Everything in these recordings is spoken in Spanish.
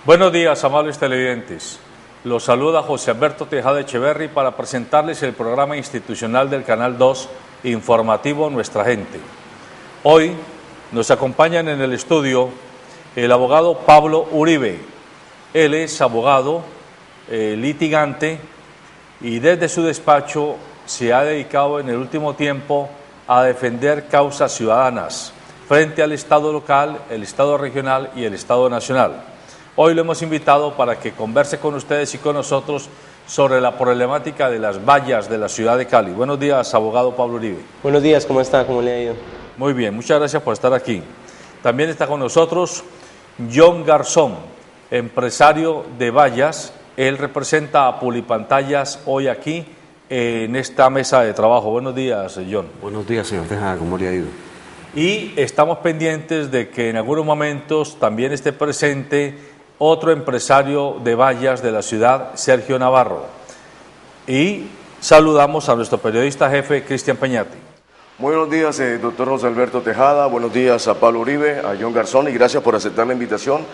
Buenos días, amables televidentes. Los saluda José Alberto Tejada Echeverri para presentarles el programa institucional del Canal 2, informativo Nuestra Gente. Hoy nos acompañan en el estudio el abogado Pablo Uribe. Él es abogado, litigante, y desde su despacho se ha dedicado en el último tiempo a defender causas ciudadanas frente al Estado local, el Estado regional y el Estado nacional. Hoy lo hemos invitado para que converse con ustedes y con nosotros sobre la problemática de las vallas de la ciudad de Cali. Buenos días, abogado Pablo Uribe. Buenos días, ¿cómo está? ¿Cómo le ha ido? Muy bien, muchas gracias por estar aquí. También está con nosotros John Garzón, empresario de vallas. Él representa a Publipantallas hoy aquí en esta mesa de trabajo. Buenos días, John. Buenos días, señor Tejada, ¿cómo le ha ido? Y estamos pendientes de que en algunos momentos también esté presente otro empresario de vallas de la ciudad, Sergio Navarro. Y saludamos a nuestro periodista jefe, Cristian Peñate. Buenos días, doctor José Alberto Tejada, buenos días a Pablo Uribe, a John Garzón, y gracias por aceptar la invitación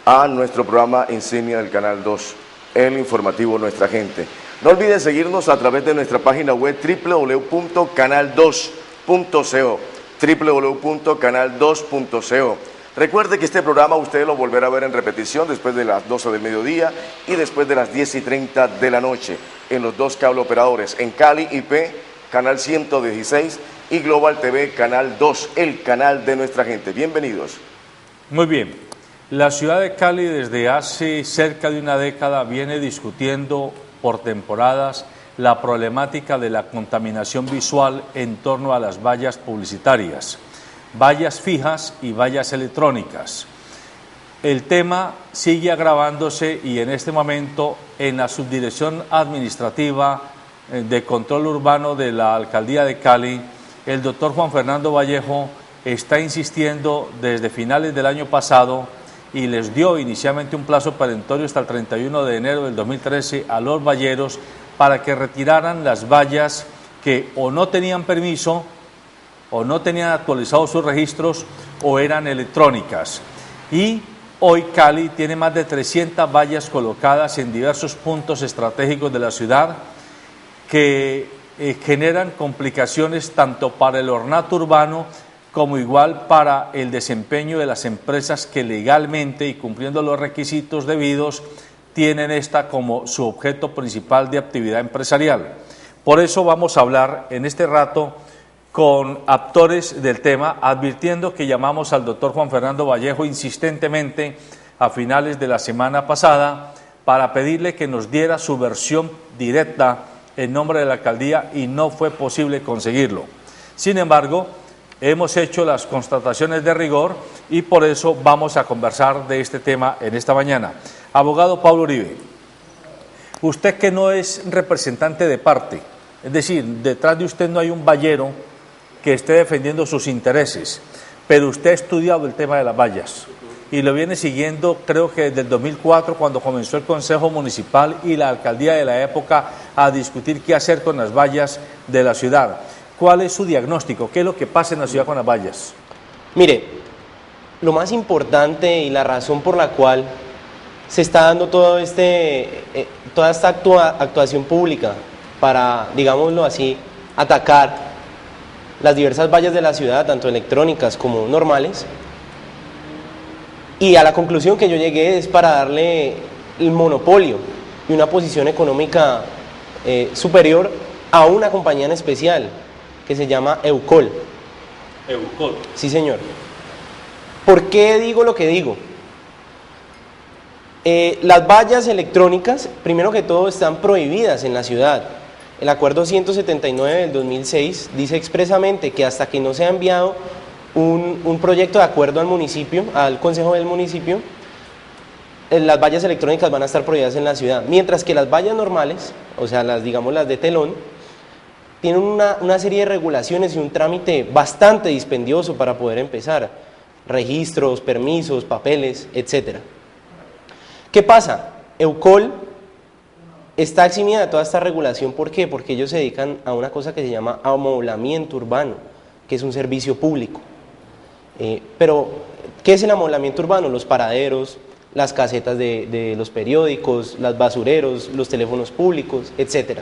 a nuestro programa insignia del Canal 2, el informativo Nuestra Gente. No olviden seguirnos a través de nuestra página web www.canal2.co, www.canal2.co. Recuerde que este programa usted lo volverá a ver en repetición después de las 12 del mediodía y después de las 10:30 de la noche en los dos cable operadores, en Cali IP, canal 116, y Global TV, canal 2, el canal de Nuestra Gente. Bienvenidos. Muy bien. La ciudad de Cali desde hace cerca de una década viene discutiendo por temporadas la problemática de la contaminación visual en torno a las vallas publicitarias, vallas fijas y vallas electrónicas. El tema sigue agravándose y en este momento en la Subdirección Administrativa de Control Urbano de la Alcaldía de Cali, el doctor Juan Fernando Vallejo está insistiendo desde finales del año pasado y les dio inicialmente un plazo perentorio hasta el 31 de enero del 2013 a los valleros para que retiraran las vallas que o no tenían permiso o no tenían actualizados sus registros o eran electrónicas. Y hoy Cali tiene más de 300 vallas colocadas en diversos puntos estratégicos de la ciudad que generan complicaciones tanto para el ornato urbano como igual para el desempeño de las empresas que legalmente y cumpliendo los requisitos debidos tienen esta como su objeto principal de actividad empresarial. Por eso vamos a hablar en este rato con actores del tema, advirtiendo que llamamos al doctor Juan Fernando Vallejo insistentemente a finales de la semana pasada para pedirle que nos diera su versión directa en nombre de la alcaldía y no fue posible conseguirlo. Sin embargo, hemos hecho las constataciones de rigor y por eso vamos a conversar de este tema en esta mañana. Abogado Pablo Uribe, usted que no es representante de parte, es decir, detrás de usted no hay un vallero que esté defendiendo sus intereses, pero usted ha estudiado el tema de las vallas y lo viene siguiendo creo que desde el 2004 cuando comenzó el Consejo Municipal y la Alcaldía de la época a discutir qué hacer con las vallas de la ciudad. ¿Cuál es su diagnóstico? ¿Qué es lo que pasa en la ciudad con las vallas? Mire, lo más importante y la razón por la cual se está dando toda esta actuación pública para, digámoslo así, atacar las diversas vallas de la ciudad, tanto electrónicas como normales, y a la conclusión que yo llegué es para darle el monopolio y una posición económica superior a una compañía en especial que se llama Eucol. Eucol. Sí, señor. ¿Por qué digo lo que digo? Las vallas electrónicas, primero que todo, están prohibidas en la ciudad. El acuerdo 179 del 2006 dice expresamente que hasta que no se ha enviado un proyecto de acuerdo al municipio, al consejo del municipio, las vallas electrónicas van a estar prohibidas en la ciudad, mientras que las vallas normales, o sea, las de telón, tienen una serie de regulaciones y un trámite bastante dispendioso para poder empezar, registros, permisos, papeles, etc. ¿Qué pasa? Eucol está eximida de toda esta regulación. ¿Por qué? Porque ellos se dedican a una cosa que se llama amoblamiento urbano, que es un servicio público. Pero, ¿qué es el amoblamiento urbano? Los paraderos, las casetas de los periódicos, los basureros, los teléfonos públicos, etc.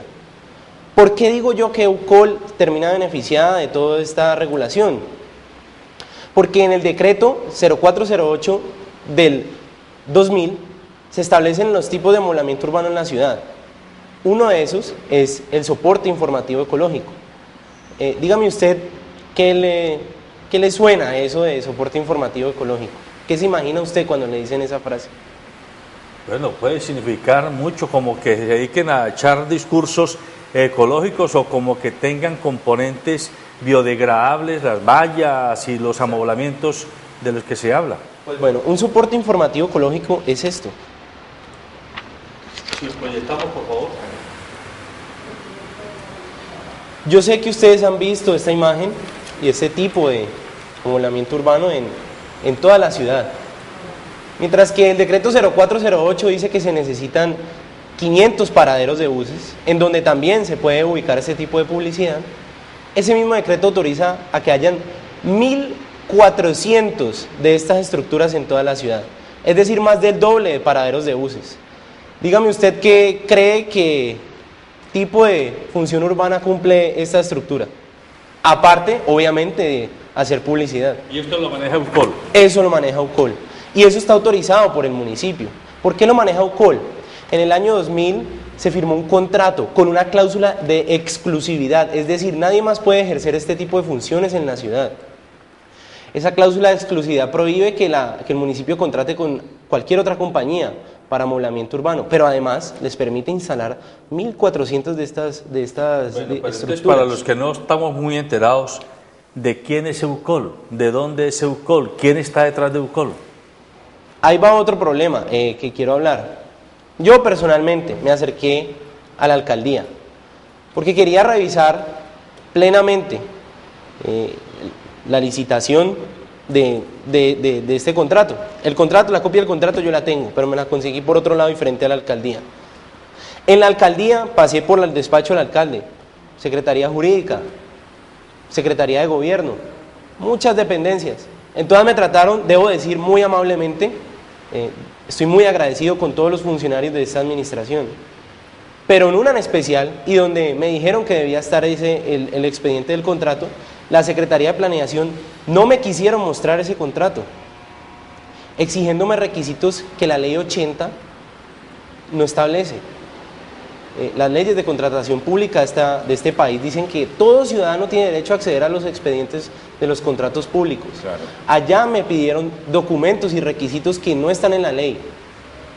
¿Por qué digo yo que EUCOL termina beneficiada de toda esta regulación? Porque en el decreto 0408 del 2000 se establecen los tipos de amoblamiento urbano en la ciudad. Uno de esos es el soporte informativo ecológico. Dígame usted, ¿qué le suena a eso de soporte informativo ecológico? ¿Qué se imagina usted cuando le dicen esa frase? Bueno, puede significar mucho, como que se dediquen a echar discursos ecológicos o como que tengan componentes biodegradables, las vallas y los amoblamientos de los que se habla. Pues bueno, un soporte informativo ecológico es esto. Si proyectamos, por favor. Yo sé que ustedes han visto esta imagen y este tipo de amoblamiento urbano en toda la ciudad. Mientras que el decreto 0408 dice que se necesitan 500 paraderos de buses, en donde también se puede ubicar ese tipo de publicidad, ese mismo decreto autoriza a que hayan 1.400 de estas estructuras en toda la ciudad, es decir, más del doble de paraderos de buses. Dígame usted qué cree que tipo de función urbana cumple esta estructura, aparte, obviamente, de hacer publicidad. ¿Y esto lo maneja EUCOL? Eso lo maneja EUCOL, y eso está autorizado por el municipio. ¿Por qué lo maneja EUCOL? En el año 2000 se firmó un contrato con una cláusula de exclusividad, es decir, nadie más puede ejercer este tipo de funciones en la ciudad. Esa cláusula de exclusividad prohíbe que el municipio contrate con cualquier otra compañía para amoblamiento urbano, pero además les permite instalar 1.400 de estas estructuras. Entonces, para los que no estamos muy enterados, ¿de quién es EUCOL? ¿De dónde es EUCOL? ¿Quién está detrás de EUCOL? Ahí va otro problema que quiero hablar. Yo personalmente me acerqué a la alcaldía porque quería revisar plenamente la licitación de este contrato. El contrato, la copia del contrato yo la tengo, pero me la conseguí por otro lado diferente a la alcaldía. En la alcaldía pasé por el despacho del alcalde, Secretaría Jurídica, Secretaría de Gobierno, muchas dependencias. En todas me trataron, debo decir, muy amablemente. Estoy muy agradecido con todos los funcionarios de esta administración. Pero en una en especial, y donde me dijeron que debía estar el expediente del contrato, la Secretaría de Planeación no me quisieron mostrar ese contrato, exigiéndome requisitos que la ley 80 no establece. Las leyes de contratación pública de este país dicen que todo ciudadano tiene derecho a acceder a los expedientes de los contratos públicos. Claro. Allá me pidieron documentos y requisitos que no están en la ley,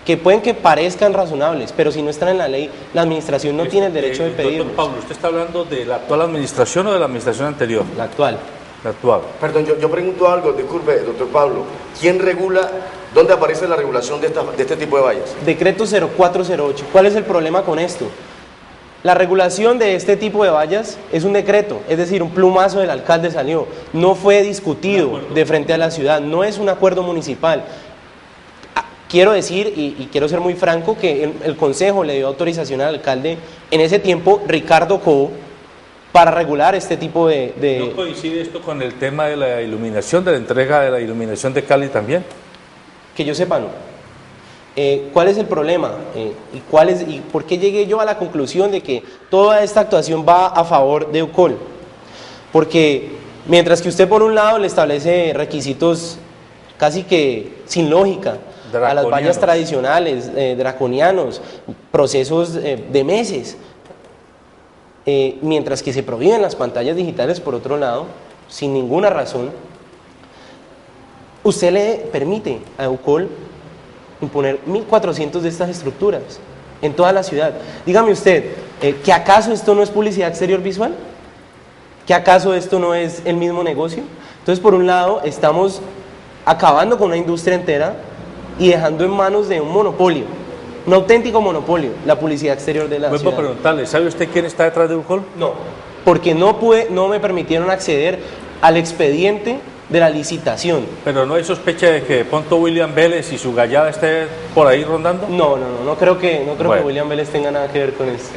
que pueden que parezcan razonables, pero si no están en la ley, la administración no tiene el derecho de pedirlos. Doctor Pablo, ¿usted está hablando de la actual administración o de la administración anterior? La actual. La actual. Perdón, yo pregunto algo, disculpe, doctor Pablo. ¿Quién regula, dónde aparece la regulación de este tipo de vallas? Decreto 0408. ¿Cuál es el problema con esto? La regulación de este tipo de vallas es un decreto, es decir, un plumazo del alcalde salió. No fue discutido de frente a la ciudad, no es un acuerdo municipal. Quiero decir, y quiero ser muy franco, que el Consejo le dio autorización al alcalde, en ese tiempo, Ricardo Cobo, para regular este tipo de... ¿No coincide esto con el tema de la iluminación, de la entrega de la iluminación de Cali también? Que yo sepa, no. ¿Cuál es el problema? ¿Y por qué llegué yo a la conclusión de que toda esta actuación va a favor de EUCOL? Porque mientras que usted por un lado le establece requisitos casi que sin lógica a las vallas tradicionales, draconianos, procesos de meses, mientras que se prohíben las pantallas digitales por otro lado, sin ninguna razón, usted le permite a EUCOL imponer 1.400 de estas estructuras en toda la ciudad. Dígame usted, ¿que acaso esto no es publicidad exterior visual? ¿Que acaso esto no es el mismo negocio? Entonces, por un lado, estamos acabando con una industria entera y dejando en manos de un monopolio, un auténtico monopolio, la publicidad exterior de la ciudad. Puedo preguntarle, ¿sabe usted quién está detrás de EUCOL? No, porque no me permitieron acceder al expediente de la licitación. ¿Pero no hay sospecha de que de pronto William Vélez y su gallada esté por ahí rondando? No creo que William Vélez tenga nada que ver con esto.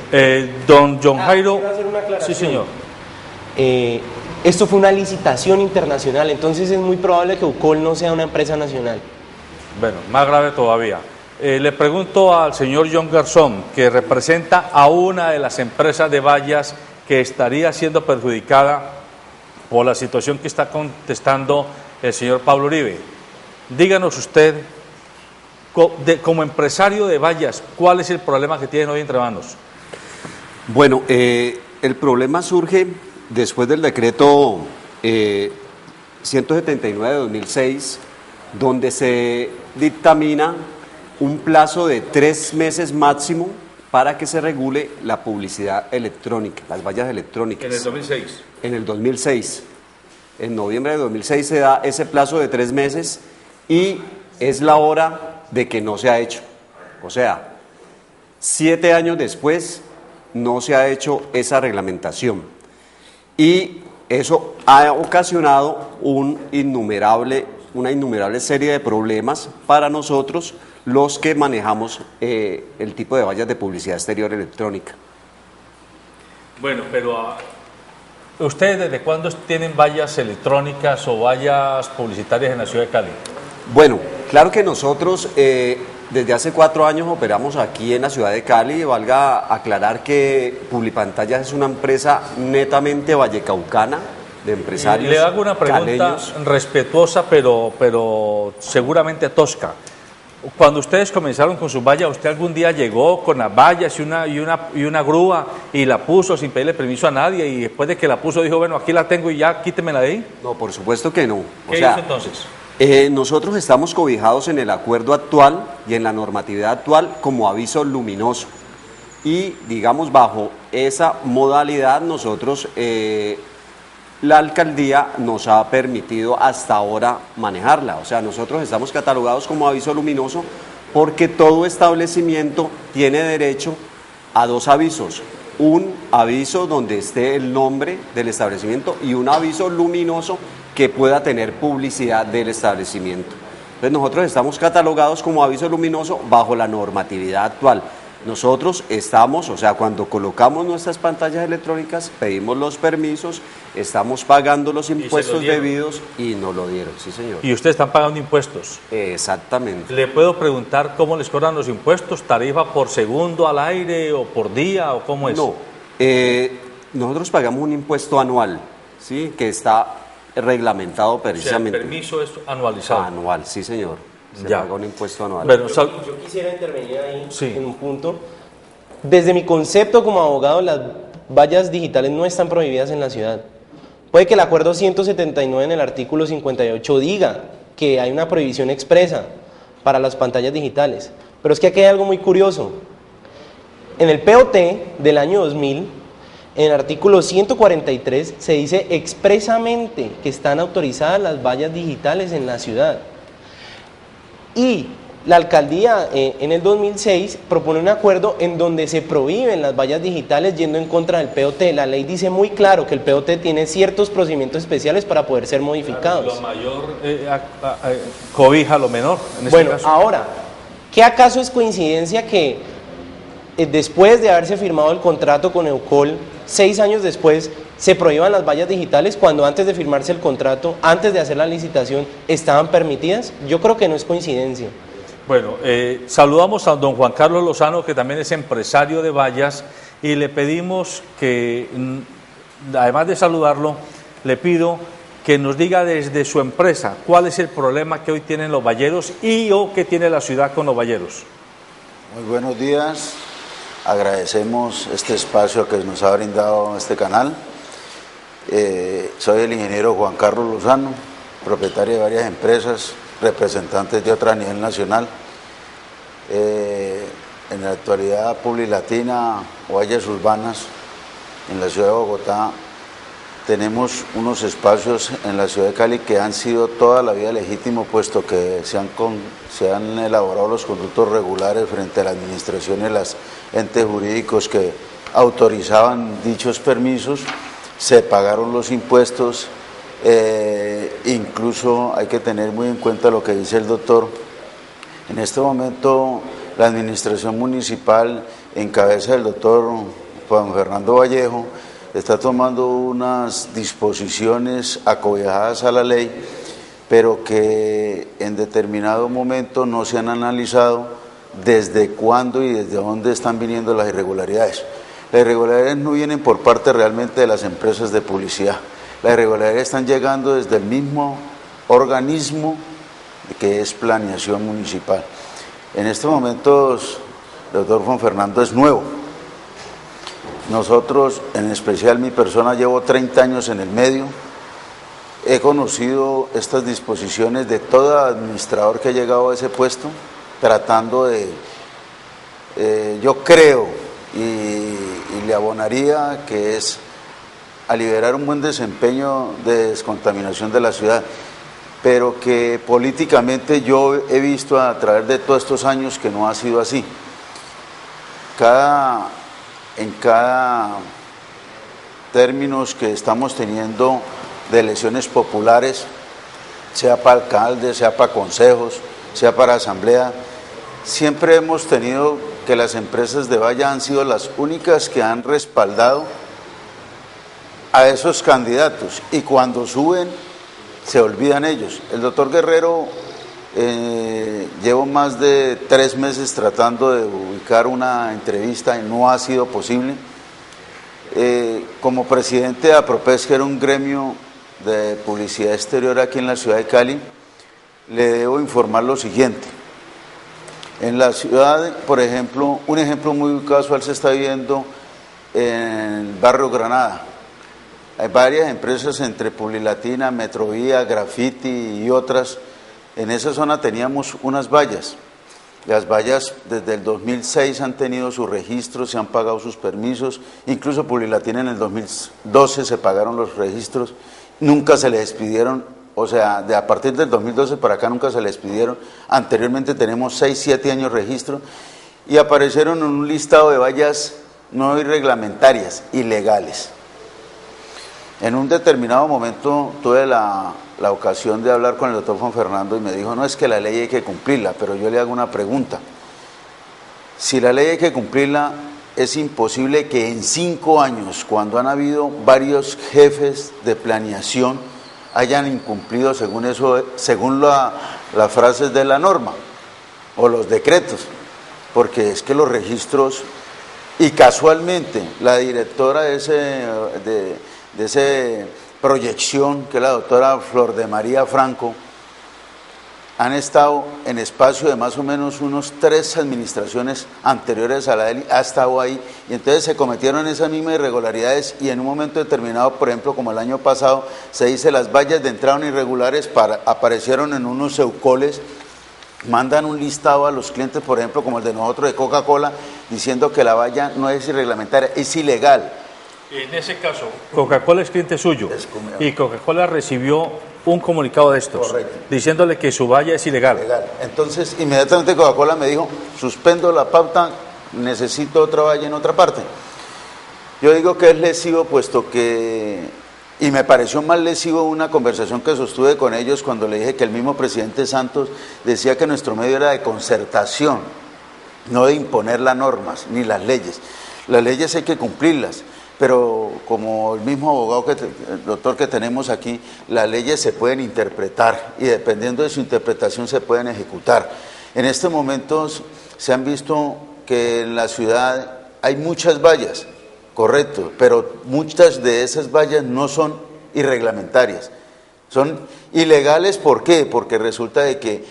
Don John Jairo. ¿Quiero hacer una aclaración? Sí, señor. Esto fue una licitación internacional, entonces es muy probable que EUCOL no sea una empresa nacional. Bueno, más grave todavía. Le pregunto al señor John Garzón, que representa a una de las empresas de vallas que estaría siendo perjudicada por la situación que está contestando el señor Pablo Uribe. Díganos usted, como empresario de vallas, ¿cuál es el problema que tienen hoy entre manos? Bueno, el problema surge después del decreto 179 de 2006, donde se dictamina un plazo de 3 meses máximo para que se regule la publicidad electrónica, las vallas electrónicas. En el 2006. En el 2006. En noviembre de 2006 se da ese plazo de 3 meses y es la hora de que no se ha hecho. O sea, 7 años después no se ha hecho esa reglamentación. Y eso ha ocasionado una innumerable serie de problemas para nosotros, los que manejamos el tipo de vallas de publicidad exterior electrónica. Bueno, pero ¿ustedes desde cuándo tienen vallas electrónicas o vallas publicitarias en la ciudad de Cali? Bueno, claro que nosotros desde hace 4 años operamos aquí en la ciudad de Cali. Valga aclarar que Publipantallas es una empresa netamente vallecaucana, de empresarios. Le hago una pregunta caleños, respetuosa, pero seguramente tosca. Cuando ustedes comenzaron con sus vallas, ¿usted algún día llegó con las vallas y una grúa y la puso sin pedirle permiso a nadie, y después de que la puso dijo, bueno, aquí la tengo y ya quítemela de ahí? No, por supuesto que no. ¿Qué hizo entonces? Nosotros estamos cobijados en el acuerdo actual y en la normatividad actual como aviso luminoso. Y, digamos, bajo esa modalidad nosotros, la alcaldía nos ha permitido hasta ahora manejarla. O sea, nosotros estamos catalogados como aviso luminoso porque todo establecimiento tiene derecho a 2 avisos. Un aviso donde esté el nombre del establecimiento y un aviso luminoso que pueda tener publicidad del establecimiento. Entonces nosotros estamos catalogados como aviso luminoso bajo la normatividad actual. Nosotros estamos, o sea, cuando colocamos nuestras pantallas electrónicas, pedimos los permisos, estamos pagando los impuestos debidos y nos lo dieron, sí señor. ¿Y ustedes están pagando impuestos? Exactamente. ¿Le puedo preguntar cómo les cobran los impuestos? ¿Tarifa por segundo al aire o por día o cómo es? No, nosotros pagamos un impuesto anual, ¿sí? Que está reglamentado precisamente. O sea, el permiso es anualizado. Anual, sí señor. Se paga un impuesto anual. Bueno, yo quisiera intervenir ahí en un punto. Desde mi concepto como abogado, las vallas digitales no están prohibidas en la ciudad. Puede que el acuerdo 179 en el artículo 58 diga que hay una prohibición expresa para las pantallas digitales, pero es que aquí hay algo muy curioso. En el POT del año 2000, en el artículo 143 se dice expresamente que están autorizadas las vallas digitales en la ciudad. Y la alcaldía en el 2006 propone un acuerdo en donde se prohíben las vallas digitales yendo en contra del POT. La ley dice muy claro que el POT tiene ciertos procedimientos especiales para poder ser modificados. Lo mayor cobija lo menor. En bueno, este caso. Ahora, ¿qué acaso es coincidencia que después de haberse firmado el contrato con Eukol, 6 años después, se prohíban las vallas digitales cuando antes de firmarse el contrato, antes de hacer la licitación, estaban permitidas? Yo creo que no es coincidencia. Bueno, saludamos a don Juan Carlos Lozano, que también es empresario de vallas, y le pedimos que, además de saludarlo, le pido que nos diga desde su empresa cuál es el problema que hoy tienen los valleros y o que tiene la ciudad con los valleros. Muy buenos días, agradecemos este espacio que nos ha brindado este canal. Soy el ingeniero Juan Carlos Lozano, propietario de varias empresas, representantes de otras a nivel nacional. En la actualidad, Publilatina o Vallas Urbanas, en la ciudad de Bogotá, tenemos unos espacios en la ciudad de Cali que han sido toda la vida legítimos, puesto que se han elaborado los conductos regulares frente a la administración y los entes jurídicos que autorizaban dichos permisos. Se pagaron los impuestos, incluso hay que tener muy en cuenta lo que dice el doctor. En este momento la administración municipal, en cabeza del doctor Juan Fernando Vallejo, está tomando unas disposiciones acobijadas a la ley pero que en determinado momento no se han analizado desde cuándo y desde dónde están viniendo las irregularidades. Las irregularidades no vienen por parte realmente de las empresas de publicidad, las irregularidades están llegando desde el mismo organismo que es planeación municipal. En estos momentos, el doctor Juan Fernando es nuevo. Nosotros, en especial mi persona, llevo 30 años en el medio. He conocido estas disposiciones de todo administrador que ha llegado a ese puesto, tratando de, yo creo, y le abonaría que es a liberar un buen desempeño de descontaminación de la ciudad, pero que políticamente yo he visto a través de todos estos años que no ha sido así. En cada términos que estamos teniendo de elecciones populares, sea para alcaldes, sea para consejos, sea para asamblea, siempre hemos tenido que las empresas de valla han sido las únicas que han respaldado a esos candidatos y cuando suben se olvidan ellos. El doctor Guerrero, llevo más de 3 meses tratando de ubicar una entrevista y no ha sido posible. Como presidente de APROPES, que era un gremio de publicidad exterior aquí en la ciudad de Cali, le debo informar lo siguiente. En la ciudad, por ejemplo, un ejemplo muy casual se está viendo en el barrio Granada. Hay varias empresas entre Publilatina, Metrovía, Graffiti y otras. En esa zona teníamos unas vallas. Las vallas desde el 2006 han tenido sus registros, se han pagado sus permisos, incluso Publilatina en el 2012 se pagaron los registros, nunca se les despidieron, o sea, a partir del 2012 para acá nunca se les despidieron. Anteriormente tenemos 6, 7 años registro y aparecieron en un listado de vallas no irreglamentarias, ilegales. En un determinado momento tuve la ocasión de hablar con el doctor Juan Fernando y me dijo, no, es que la ley hay que cumplirla, pero yo le hago una pregunta. Si la ley hay que cumplirla, es imposible que en 5 años, cuando han habido varios jefes de planeación, hayan incumplido según las frases de la norma o los decretos, porque es que los registros, y casualmente la directora de esa proyección, que es la doctora Flor de María Franco, han estado en espacio de más o menos unos 3 administraciones anteriores a la de él, ha estado ahí, y entonces se cometieron esas mismas irregularidades y en un momento determinado, por ejemplo, como el año pasado, se dice las vallas de entrada irregulares aparecieron en unos seucoles, mandan un listado a los clientes, por ejemplo, como el de nosotros de Coca-Cola, diciendo que la valla no es irreglamentaria, es ilegal. En ese caso, Coca-Cola es cliente suyo y Coca-Cola recibió un comunicado de estos, correcto, diciéndole que su valla es ilegal. Entonces, inmediatamente Coca-Cola me dijo, suspendo la pauta, necesito otra valla en otra parte. Yo digo que es lesivo, puesto que, y me pareció más lesivo una conversación que sostuve con ellos cuando le dije que el mismo presidente Santos decía que nuestro medio era de concertación, no de imponer las normas ni las leyes. Las leyes hay que cumplirlas. Pero como el mismo abogado, el doctor que tenemos aquí, las leyes se pueden interpretar y dependiendo de su interpretación se pueden ejecutar. En estos momentos se han visto que en la ciudad hay muchas vallas, correcto, pero muchas de esas vallas no son irreglamentarias, son ilegales. ¿Por qué? Porque resulta de que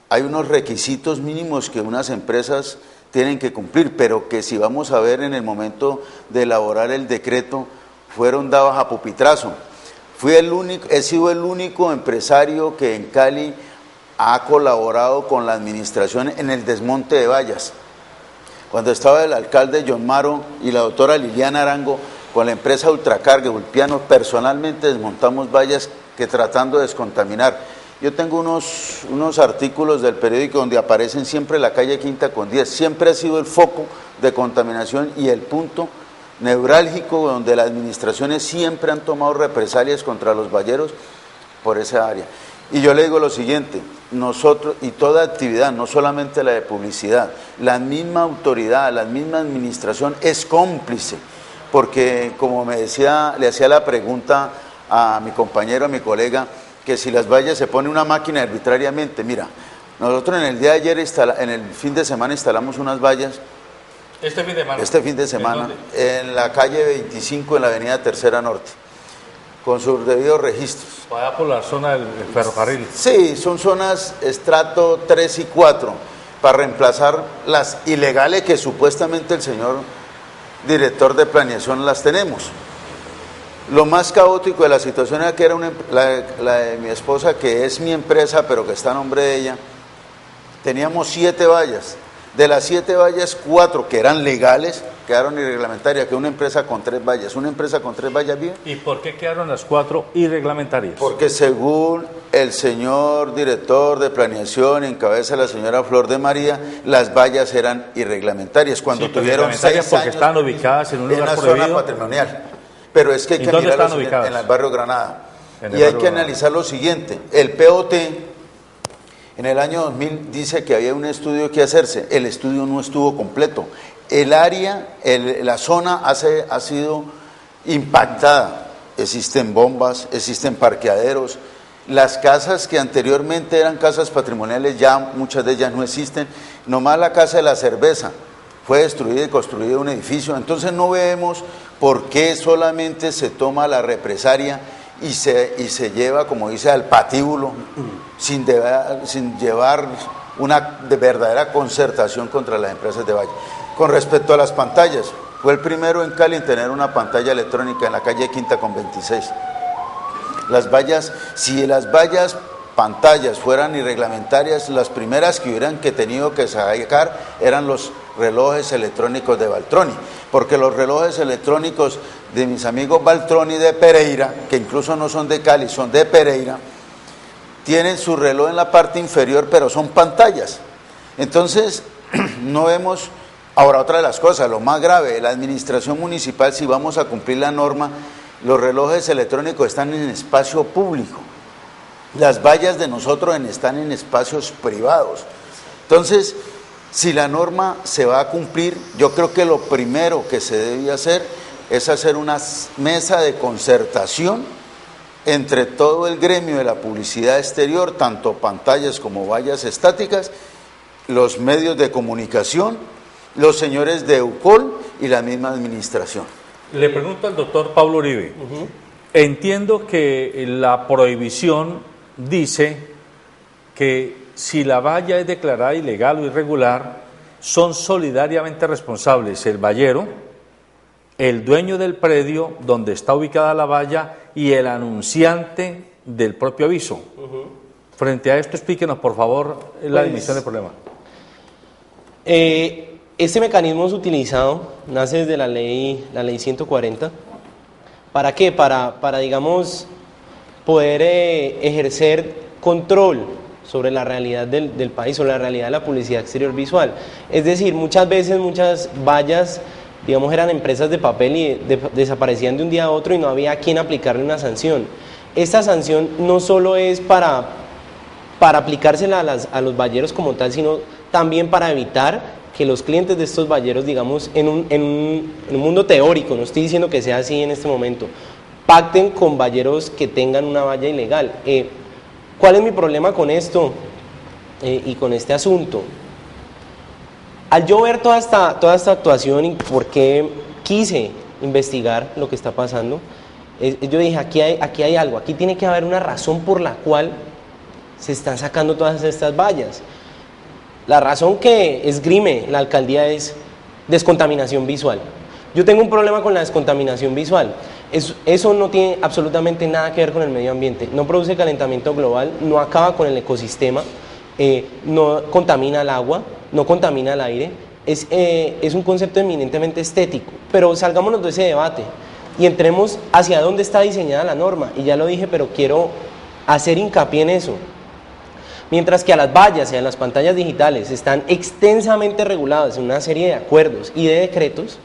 hay unos requisitos mínimos que unas empresas tienen que cumplir, pero que si vamos a ver en el momento de elaborar el decreto, fueron dadas a pupitrazo. He sido el único empresario que en Cali ha colaborado con la administración en el desmonte de vallas. Cuando estaba el alcalde John Maro y la doctora Liliana Arango, con la empresa Ultracarga, Ulpiano, personalmente desmontamos vallas que tratando de descontaminar. Yo tengo unos artículos del periódico donde aparecen siempre la calle Quinta con 10, siempre ha sido el foco de contaminación y el punto neurálgico donde las administraciones siempre han tomado represalias contra los valleros por esa área. Y yo le digo lo siguiente, nosotros y toda actividad, no solamente la de publicidad, la misma autoridad, la misma administración es cómplice, porque como me decía, le hacía la pregunta a mi compañero, a mi colega, que si las vallas se pone una máquina arbitrariamente. Mira, nosotros en el día de ayer, en el fin de semana instalamos unas vallas. Este fin de semana. Este fin de semana, en la calle 25, en la avenida Tercera Norte, con sus debidos registros. Vaya por la zona del ferrocarril. Sí, son zonas estrato 3 y 4, para reemplazar las ilegales que supuestamente el señor director de planeación las tenemos. Lo más caótico de la situación era que era la de mi esposa, que es mi empresa, pero que está a nombre de ella. Teníamos 7 vallas. De las 7 vallas, 4 que eran legales, quedaron irreglamentarias, que una empresa con 3 vallas. ¿Una empresa con 3 vallas bien? ¿Y por qué quedaron las 4 irreglamentarias? Porque según el señor director de planeación, en cabeza de la señora Flor de María, las vallas eran irreglamentarias. Cuando tuvieron 6 años, porque estaban ubicadas en un lugar una prohibido. Zona patrimonial. Pero es que hay que mirarlo en el barrio Granada. Y hay que analizar lo siguiente. El POT en el año 2000 dice que había un estudio que hacerse. El estudio no estuvo completo. El área, la zona ha sido impactada. Existen bombas, existen parqueaderos. Las casas que anteriormente eran casas patrimoniales, ya muchas de ellas no existen. Nomás la Casa de la Cerveza fue destruida y construido un edificio. Entonces no vemos por qué solamente se toma la represalia y se lleva, como dice, al patíbulo, sin llevar una verdadera concertación contra las empresas de valle. Con respecto a las pantallas, fue el primero en Cali en tener una pantalla electrónica en la calle Quinta con 26. Las vallas, si las vallas pantallas fueran irreglamentarias, las primeras que hubieran tenido que sacar eran los relojes electrónicos de Baltroni, porque los relojes electrónicos de mis amigos Baltroni de Pereira, que incluso no son de Cali, son de Pereira, tienen su reloj en la parte inferior, pero son pantallas. Entonces, no vemos. Ahora, otra de las cosas, lo más grave, la administración municipal, si vamos a cumplir la norma, los relojes electrónicos están en espacio público. Las vallas de nosotros están en espacios privados. Entonces, si la norma se va a cumplir, yo creo que lo primero que se debe hacer es hacer una mesa de concertación entre todo el gremio de la publicidad exterior, tanto pantallas como vallas estáticas, los medios de comunicación, los señores de EUCOL y la misma administración. Le pregunto al doctor Pablo Uribe. Entiendo que la prohibición dice que si la valla es declarada ilegal o irregular, son solidariamente responsables el vallero, el dueño del predio donde está ubicada la valla y el anunciante del propio aviso. Frente a esto, explíquenos, por favor, la dimensión del problema. Este mecanismo es utilizado, nace desde la ley 140. ¿Para qué? Para digamos, poder ejercer control sobre la realidad del país, sobre la realidad de la publicidad exterior visual. Es decir, muchas veces, muchas vallas, digamos, eran empresas de papel y desaparecían de un día a otro y no había a quien aplicarle una sanción. Esta sanción no solo es para aplicársela a los valleros como tal, sino también para evitar que los clientes de estos valleros, digamos, en un mundo teórico, no estoy diciendo que sea así en este momento, pacten con valleros que tengan una valla ilegal. ¿Cuál es mi problema con esto y con este asunto? Al yo ver toda esta actuación y por qué quise investigar lo que está pasando, yo dije, aquí hay algo, aquí tiene que haber una razón por la cual se están sacando todas estas vallas. La razón que esgrime la alcaldía es descontaminación visual. Yo tengo un problema con la descontaminación visual. Eso no tiene absolutamente nada que ver con el medio ambiente. No produce calentamiento global, no acaba con el ecosistema, no contamina el agua, no contamina el aire. Es un concepto eminentemente estético. Pero salgámonos de ese debate y entremos hacia dónde está diseñada la norma. Y ya lo dije, pero quiero hacer hincapié en eso. Mientras que a las vallas y a las pantallas digitales están extensamente reguladas en una serie de acuerdos y de decretos,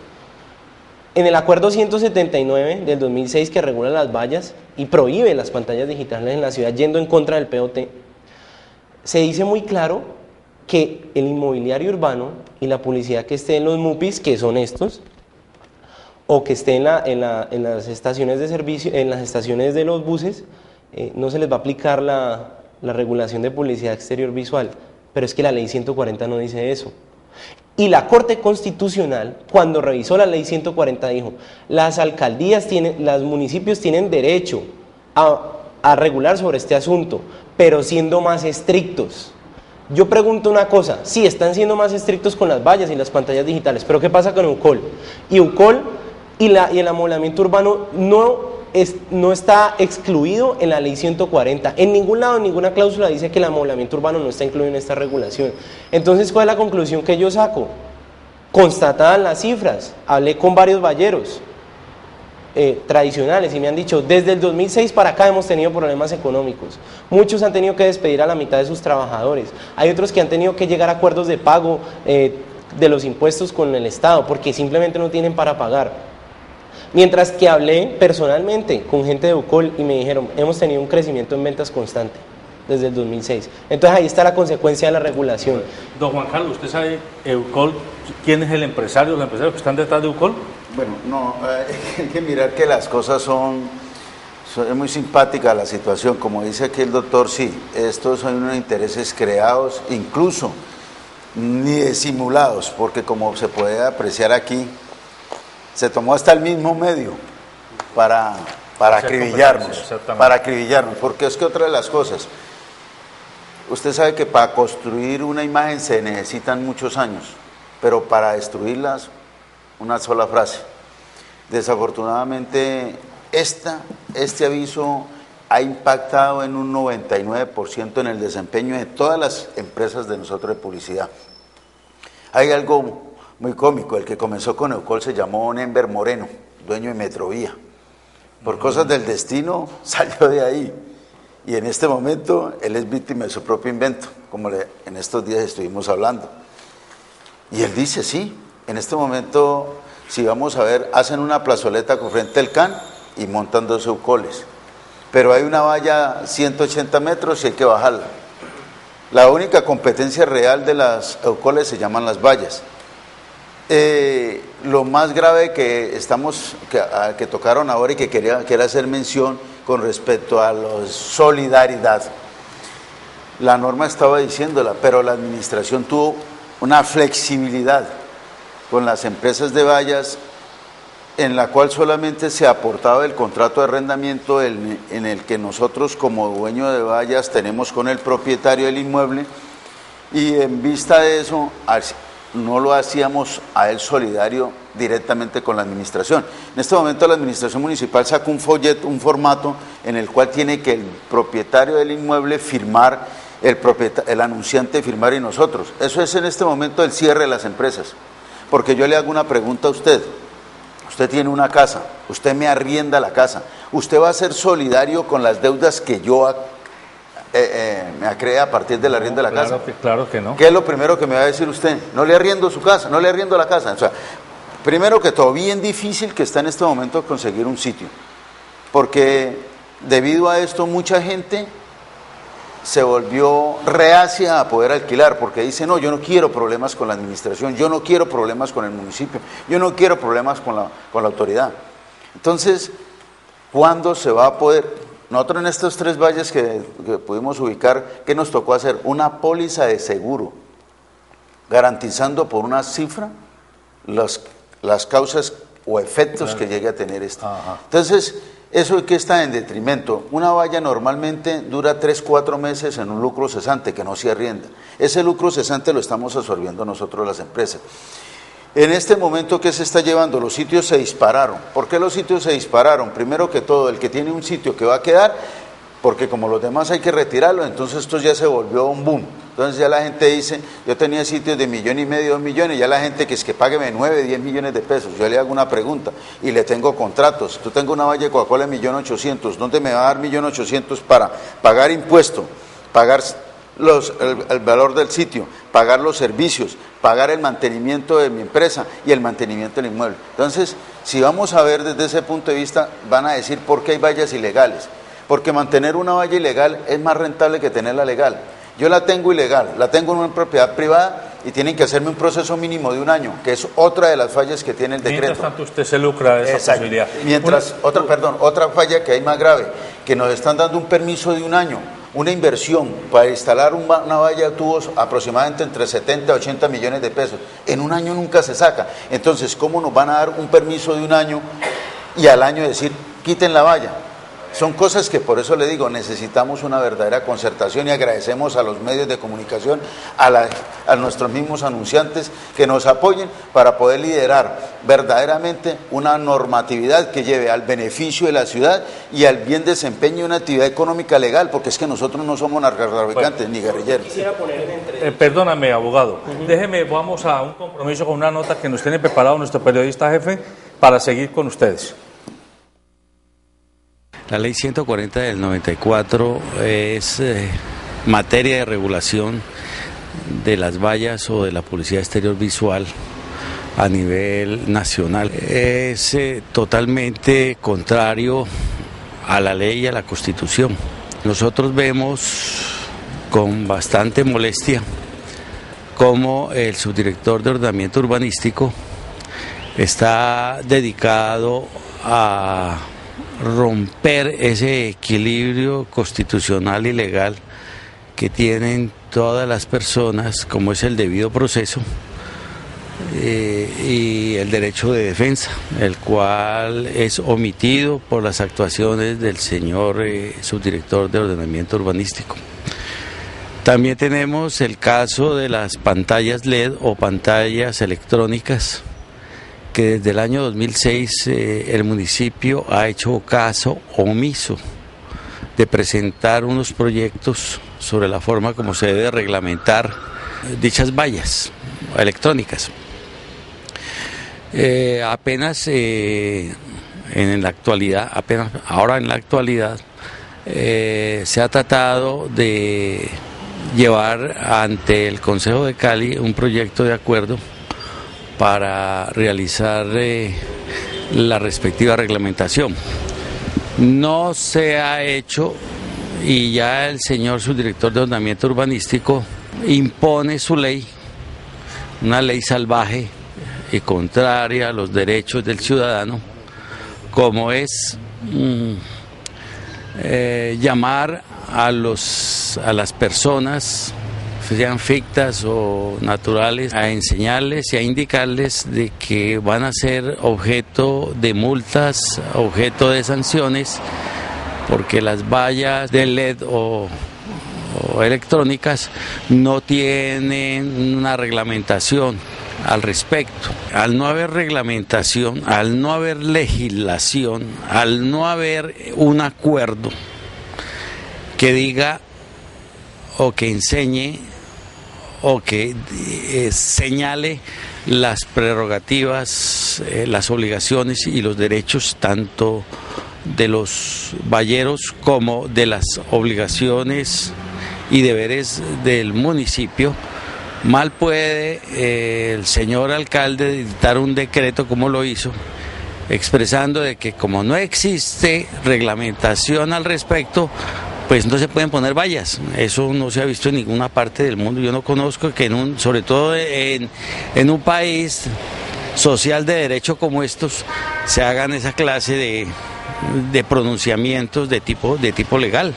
en el acuerdo 179 del 2006 que regula las vallas y prohíbe las pantallas digitales en la ciudad yendo en contra del POT, se dice muy claro que el inmobiliario urbano y la publicidad que esté en los MUPIs, que son estos, o que esté en las estaciones de servicio, en las estaciones de los buses, no se les va a aplicar la regulación de publicidad exterior visual, pero es que la ley 140 no dice eso. Y la Corte Constitucional, cuando revisó la ley 140, dijo, las alcaldías los municipios tienen derecho a regular sobre este asunto, pero siendo más estrictos. Yo pregunto una cosa, sí, están siendo más estrictos con las vallas y las pantallas digitales, pero ¿qué pasa con EUCOL? Y EUCOL y el amoblamiento urbano no está excluido en la ley 140. En ningún lado, en ninguna cláusula dice que el amoblamiento urbano no está incluido en esta regulación. Entonces, ¿cuál es la conclusión que yo saco? Constatadas las cifras, hablé con varios valleros tradicionales y me han dicho, desde el 2006 para acá hemos tenido problemas económicos. Muchos han tenido que despedir a la mitad de sus trabajadores. Hay otros que han tenido que llegar a acuerdos de pago de los impuestos con el Estado porque simplemente no tienen para pagar. Mientras que hablé personalmente con gente de EUCOL y me dijeron, hemos tenido un crecimiento en ventas constante desde el 2006. Entonces ahí está la consecuencia de la regulación. Don Juan Carlos, ¿usted sabe EUCOL, quién es el empresario, los empresarios que están detrás de EUCOL? Bueno, no, hay que mirar que las cosas es muy simpática la situación, como dice aquí el doctor, sí, estos son unos intereses creados, incluso ni disimulados, porque como se puede apreciar aquí, se tomó hasta el mismo medio para acribillarnos, porque es que otra de las cosas, usted sabe que para construir una imagen se necesitan muchos años, pero para destruirlas, una sola frase. Desafortunadamente, este aviso ha impactado en un 99% en el desempeño de todas las empresas de nosotros de publicidad. Hay algo muy cómico, el que comenzó con EUCOL se llamó Nember Moreno, dueño de Metrovía. Por cosas del destino salió de ahí y en este momento él es víctima de su propio invento, como en estos días estuvimos hablando. Y él dice, sí, en este momento, si vamos a ver, hacen una plazoleta con frente al CAN y montan 2 EUCOLes, pero hay una valla 180 metros y hay que bajarla. La única competencia real de las EUCOLes se llaman las vallas. Lo más grave que tocaron ahora y que quiero hacer mención con respecto a la solidaridad. La norma estaba diciéndola, pero la administración tuvo una flexibilidad con las empresas de vallas en la cual solamente se aportaba el contrato de arrendamiento en el que nosotros como dueño de vallas tenemos con el propietario del inmueble y en vista de eso no lo hacíamos a él solidario directamente con la administración. En este momento la administración municipal sacó un folleto, un formato en el cual tiene que el propietario del inmueble firmar, el anunciante firmar y nosotros. Eso es en este momento el cierre de las empresas. Porque yo le hago una pregunta a usted. Usted tiene una casa, usted me arrienda la casa. ¿Usted va a ser solidario con las deudas que yo me acree a partir del arriendo de la casa? Claro que no. ¿Qué es lo primero que me va a decir usted? No le arriendo su casa, no le arriendo la casa. O sea, primero que todo, bien difícil que está en este momento conseguir un sitio. Porque debido a esto mucha gente se volvió reacia a poder alquilar, porque dice, no, yo no quiero problemas con la administración, yo no quiero problemas con el municipio, yo no quiero problemas con la autoridad. Entonces, ¿cuándo se va a poder? Nosotros en estos 3 valles que pudimos ubicar, ¿qué nos tocó hacer? Una póliza de seguro, garantizando por una cifra las causas o efectos que llegue a tener esto. Ajá. Entonces, eso que está en detrimento. Una valla normalmente dura 3-4 meses en un lucro cesante que no se arrienda. Ese lucro cesante lo estamos absorbiendo nosotros las empresas. En este momento, ¿qué se está llevando? Los sitios se dispararon. ¿Por qué los sitios se dispararon? Primero que todo, el que tiene un sitio que va a quedar, porque como los demás hay que retirarlo, entonces esto ya se volvió un boom. Entonces ya la gente dice, yo tenía sitios de 1,5 millones, 2 millones, ya la gente que es que págueme 9, 10 millones de pesos. Yo le hago una pregunta y le tengo contratos. Tú tengo una valla de Coca-Cola de 1.800.000, ¿dónde me va a dar 1.800.000 para pagar impuesto, pagar el valor del sitio, pagar los servicios, pagar el mantenimiento de mi empresa y el mantenimiento del inmueble? Entonces, si vamos a ver desde ese punto de vista, van a decir por qué hay vallas ilegales. Porque mantener una valla ilegal es más rentable que tenerla legal. Yo la tengo ilegal, la tengo en una propiedad privada y tienen que hacerme un proceso mínimo de 1 año, que es otra de las fallas que tiene el decreto. Mientras tanto usted se lucra de esa Exacto. posibilidad. Mientras, otra falla que hay más grave, que nos están dando un permiso de 1 año, una inversión para instalar una valla de tubos aproximadamente entre 70 y 80 millones de pesos. En 1 año nunca se saca. Entonces, ¿cómo nos van a dar un permiso de 1 año y al año decir, quiten la valla? Son cosas que por eso le digo, necesitamos una verdadera concertación y agradecemos a los medios de comunicación, a nuestros mismos anunciantes que nos apoyen para poder liderar verdaderamente una normatividad que lleve al beneficio de la ciudad y al bien desempeño de una actividad económica legal, porque es que nosotros no somos narcotraficantes ni guerrilleros. Perdóname, abogado. Déjeme, vamos a un compromiso con una nota que nos tiene preparado nuestro periodista jefe para seguir con ustedes. La ley 140 del 94 es materia de regulación de las vallas o de la publicidad exterior visual a nivel nacional. Es totalmente contrario a la ley y a la Constitución. Nosotros vemos con bastante molestia cómo el subdirector de ordenamiento urbanístico está dedicado a romper ese equilibrio constitucional y legal que tienen todas las personas, como es el debido proceso y el derecho de defensa, el cual es omitido por las actuaciones del señor subdirector de ordenamiento urbanístico. También tenemos el caso de las pantallas LED o pantallas electrónicas, que desde el año 2006 el municipio ha hecho caso omiso de presentar unos proyectos sobre la forma como se debe reglamentar dichas vallas electrónicas. Ahora en la actualidad se ha tratado de llevar ante el Consejo de Cali un proyecto de acuerdo para realizar la respectiva reglamentación. No se ha hecho y ya el señor subdirector de ordenamiento urbanístico impone su ley, una ley salvaje y contraria a los derechos del ciudadano, como es llamar a las personas, sean fictas o naturales, a enseñarles y a indicarles de que van a ser objeto de multas, objeto de sanciones, porque las vallas de LED o electrónicas no tienen una reglamentación al respecto. Al no haber reglamentación, al no haber legislación, al no haber un acuerdo que diga o que enseñe o que señale las prerrogativas, las obligaciones y los derechos tanto de los valleros como de las obligaciones y deberes del municipio, mal puede el señor alcalde dictar un decreto como lo hizo, expresando de que como no existe reglamentación al respecto, pues no se pueden poner vallas. Eso no se ha visto en ninguna parte del mundo. Yo no conozco que sobre todo en un país social de derecho como estos se hagan esa clase de pronunciamientos de tipo legal.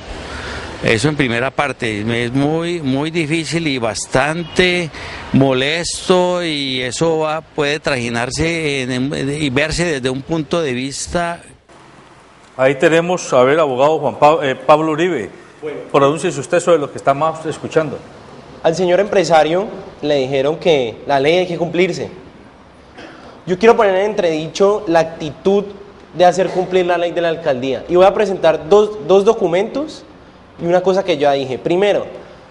Eso en primera parte es muy difícil y bastante molesto, y eso puede trajinarse y verse desde un punto de vista. Ahí tenemos, a ver, abogado Pablo Uribe, pronúnciese usted sobre lo que estamos escuchando. Al señor empresario le dijeron que la ley hay que cumplirse. Yo quiero poner en entredicho la actitud de hacer cumplir la ley de la alcaldía, y voy a presentar dos documentos y una cosa que ya dije. Primero,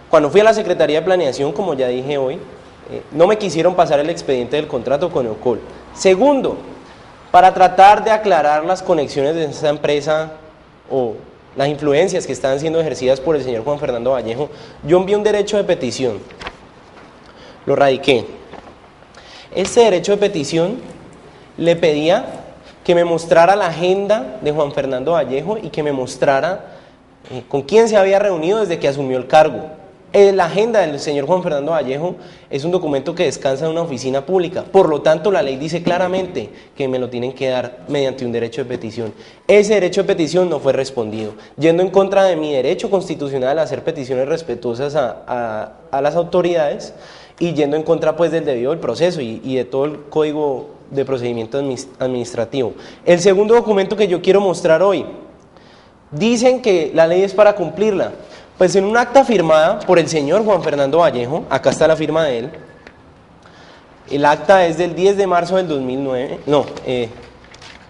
cuando fui a la Secretaría de Planeación, como ya dije hoy, no me quisieron pasar el expediente del contrato con Eocol. Segundo, para tratar de aclarar las conexiones de esta empresa o las influencias que están siendo ejercidas por el señor Juan Fernando Vallejo, yo envié un derecho de petición, lo radiqué. Este derecho de petición le pedía que me mostrara la agenda de Juan Fernando Vallejo y que me mostrara con quién se había reunido desde que asumió el cargo. La agenda del señor Juan Fernando Vallejo es un documento que descansa en una oficina pública, por lo tanto la ley dice claramente que me lo tienen que dar mediante un derecho de petición. Ese derecho de petición no fue respondido, yendo en contra de mi derecho constitucional a hacer peticiones respetuosas a las autoridades y yendo en contra pues del debido del proceso y de todo el código de procedimiento administrativo. El segundo documento que yo quiero mostrar hoy, dicen que la ley es para cumplirla. Pues en un acta firmada por el señor Juan Fernando Vallejo, acá está la firma de él, el acta es del 10 de marzo del 2009,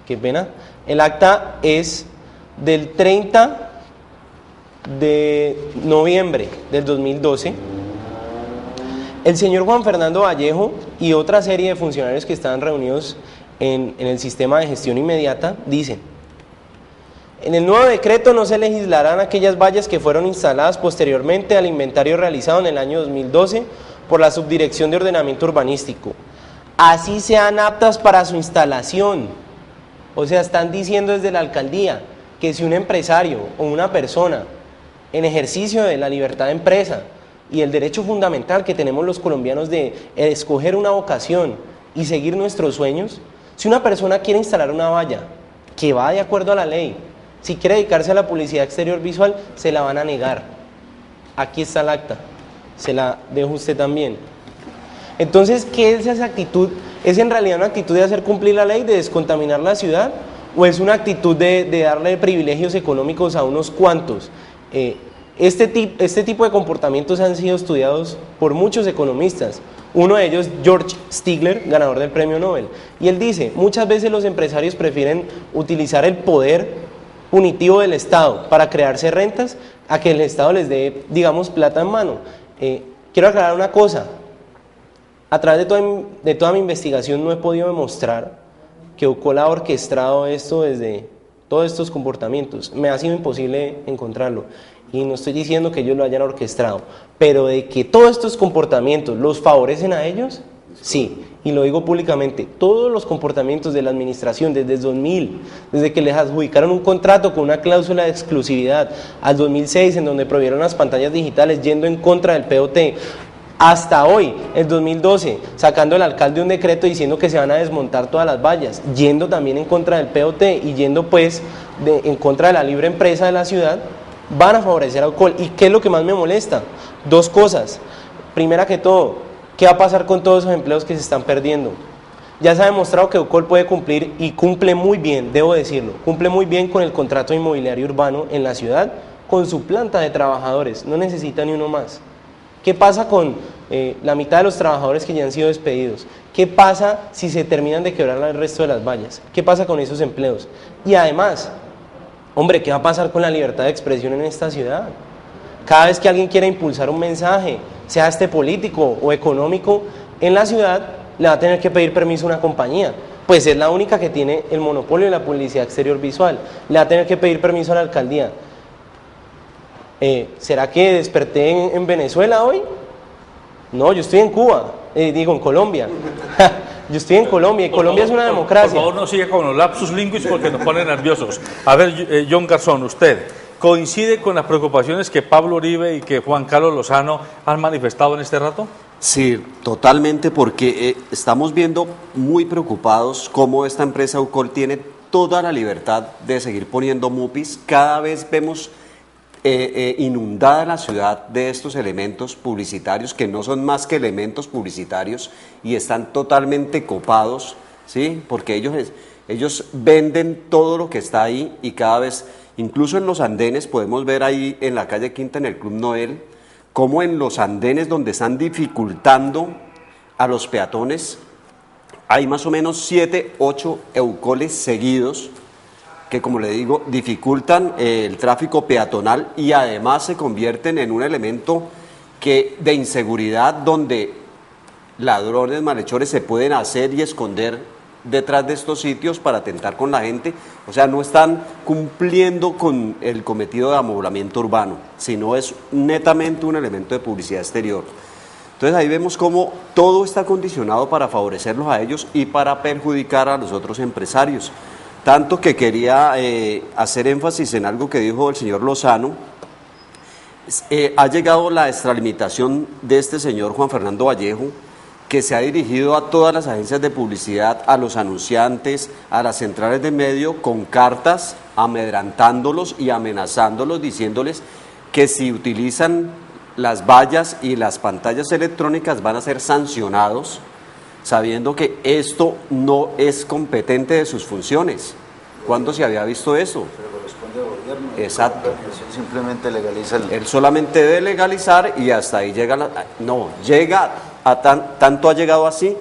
qué pena, el acta es del 30 de noviembre del 2012, el señor Juan Fernando Vallejo y otra serie de funcionarios que estaban reunidos en el sistema de gestión inmediata dicen: en el nuevo decreto no se legislarán aquellas vallas que fueron instaladas posteriormente al inventario realizado en el año 2012 por la Subdirección de Ordenamiento Urbanístico, así sean aptas para su instalación. O sea, están diciendo desde la alcaldía que si un empresario o una persona en ejercicio de la libertad de empresa y el derecho fundamental que tenemos los colombianos de escoger una vocación y seguir nuestros sueños, si una persona quiere instalar una valla que va de acuerdo a la ley, si quiere dedicarse a la publicidad exterior visual, se la van a negar. Aquí está el acta, se la dejo a usted también. Entonces, ¿qué es esa actitud? ¿Es en realidad una actitud de hacer cumplir la ley, de descontaminar la ciudad? ¿O es una actitud de darle privilegios económicos a unos cuantos? Este tipo de comportamientos han sido estudiados por muchos economistas. Uno de ellos, George Stigler, ganador del premio Nobel. Y él dice, muchas veces los empresarios prefieren utilizar el poder punitivo del Estado para crearse rentas a que el Estado les dé, digamos, plata en mano. Quiero aclarar una cosa: a través de toda mi investigación no he podido demostrar que UCOL ha orquestado esto desde todos estos comportamientos. Me ha sido imposible encontrarlo y no estoy diciendo que ellos lo hayan orquestado, pero de que todos estos comportamientos los favorecen a ellos, sí, y lo digo públicamente. Todos los comportamientos de la administración desde 2000, desde que les adjudicaron un contrato con una cláusula de exclusividad, al 2006 en donde prohibieron las pantallas digitales yendo en contra del POT, hasta hoy, el 2012, sacando el alcalde un decreto diciendo que se van a desmontar todas las vallas, yendo también en contra del POT y yendo pues en contra de la libre empresa de la ciudad, van a favorecer a UCOL. ¿Y qué es lo que más me molesta? Dos cosas. Primera que todo, ¿qué va a pasar con todos esos empleos que se están perdiendo? Ya se ha demostrado que UCOL puede cumplir, y cumple muy bien, debo decirlo, cumple muy bien con el contrato inmobiliario urbano en la ciudad, con su planta de trabajadores, no necesita ni uno más. ¿Qué pasa con la mitad de los trabajadores que ya han sido despedidos? ¿Qué pasa si se terminan de quebrar el resto de las vallas? ¿Qué pasa con esos empleos? Y además, hombre, ¿qué va a pasar con la libertad de expresión en esta ciudad? Cada vez que alguien quiera impulsar un mensaje, sea este político o económico, en la ciudad le va a tener que pedir permiso a una compañía, pues es la única que tiene el monopolio de la publicidad exterior visual. Le va a tener que pedir permiso a la alcaldía. ¿Será que desperté en Venezuela hoy? No, yo estoy en Cuba, en Colombia. Yo estoy en Colombia, y Colombia es una democracia. Por favor, no siga con los lapsus linguis porque nos pone nerviosos. A ver, John Garzón, usted ¿coincide con las preocupaciones que Pablo Uribe y que Juan Carlos Lozano han manifestado en este rato? Sí, totalmente, porque estamos viendo muy preocupados cómo esta empresa UCOL tiene toda la libertad de seguir poniendo MUPIs. Cada vez vemos inundada la ciudad de estos elementos publicitarios que no son más que elementos publicitarios y están totalmente copados, ¿sí? Porque ellos venden todo lo que está ahí y cada vez, incluso en los andenes, podemos ver ahí en la calle Quinta, en el Club Noel, como en los andenes donde están dificultando a los peatones, hay más o menos 7, 8 EUCOLes seguidos que, como le digo, dificultan el tráfico peatonal y además se convierten en un elemento de inseguridad donde ladrones, malhechores se pueden hacer y esconder detrás de estos sitios para atentar con la gente. O sea, no están cumpliendo con el cometido de amoblamiento urbano, sino es netamente un elemento de publicidad exterior. Entonces ahí vemos cómo todo está condicionado para favorecerlos a ellos y para perjudicar a los otros empresarios. Tanto que quería hacer énfasis en algo que dijo el señor Lozano. Ha llegado la extralimitación de este señor Juan Fernando Vallejo, que se ha dirigido a todas las agencias de publicidad, a los anunciantes, a las centrales de medio, con cartas amedrentándolos y amenazándolos, diciéndoles que si utilizan las vallas y las pantallas electrónicas van a ser sancionados, sabiendo que esto no es competente de sus funciones. ¿Cuándo se había visto eso? Pero corresponde al gobierno. Exacto. Simplemente legaliza el... Él solamente debe legalizar y hasta ahí llega tanto ha llegado así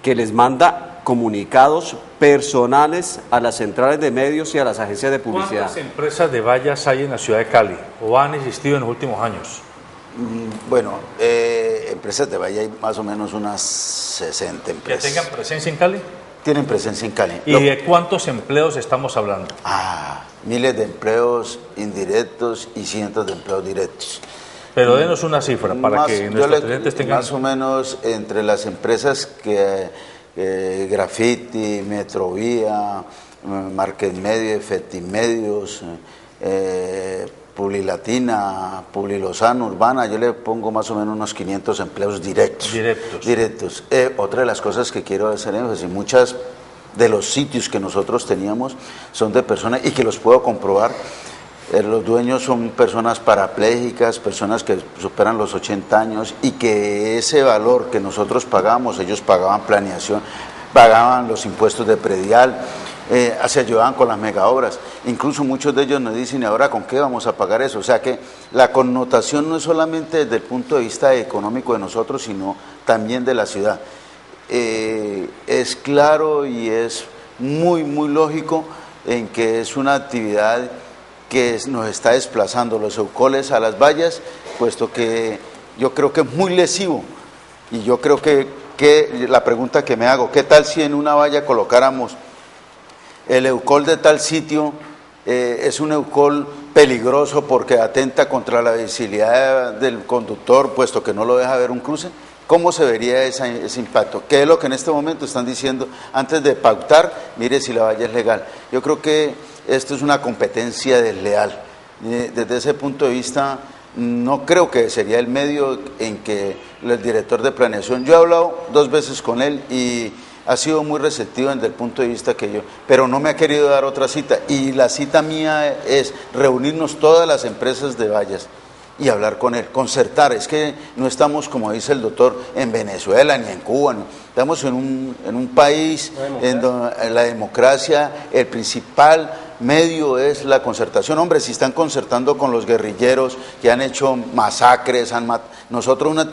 que les manda comunicados personales a las centrales de medios y a las agencias de publicidad. ¿Cuántas empresas de vallas hay en la ciudad de Cali o han existido en los últimos años? Bueno, empresas de valla hay más o menos unas 60 empresas. ¿Que tengan presencia en Cali? Tienen presencia en Cali. ¿Y de cuántos empleos estamos hablando? Miles de empleos indirectos y cientos de empleos directos. Pero denos una cifra para que nuestros clientes tengan... Más o menos entre las empresas que Graffiti, Metrovía, Market Medio, Efectimedios, Publilatina, Publilozano, Urbana, yo le pongo más o menos unos 500 empleos directos. Otra de las cosas que quiero hacer énfasis, muchas de los sitios que nosotros teníamos son de personas, y que los puedo comprobar, los dueños son personas parapléjicas, personas que superan los 80 años, y que ese valor que nosotros pagamos, ellos pagaban planeación, pagaban los impuestos de predial, se ayudaban con las megaobras. Incluso muchos de ellos nos dicen, ¿y ahora con qué vamos a pagar eso? O sea que la connotación no es solamente desde el punto de vista económico de nosotros, sino también de la ciudad. Es claro y es muy lógico en que es una actividad que nos está desplazando los eucoles a las vallas, puesto que yo creo que es muy lesivo. Y yo creo que la pregunta que me hago, ¿qué tal si en una valla colocáramos el eucol de tal sitio? Es un eucol peligroso porque atenta contra la visibilidad del conductor, puesto que no lo deja ver un cruce. ¿Cómo se vería ese impacto? ¿Qué es lo que en este momento están diciendo? Antes de pautar, mire si la valla es legal. Yo creo que esto es una competencia desleal. Desde ese punto de vista, no creo que sería el medio en que el director de planeación, yo he hablado 2 veces con él y ha sido muy receptivo desde el punto de vista que pero no me ha querido dar otra cita, y la cita mía es reunirnos todas las empresas de vallas y hablar con él, concertar. Es que no estamos, como dice el doctor, en Venezuela ni en Cuba, ¿no? Estamos en un país en donde la democracia, el principal medio es la concertación. Hombre, si están concertando con los guerrilleros que han hecho masacres, nosotros una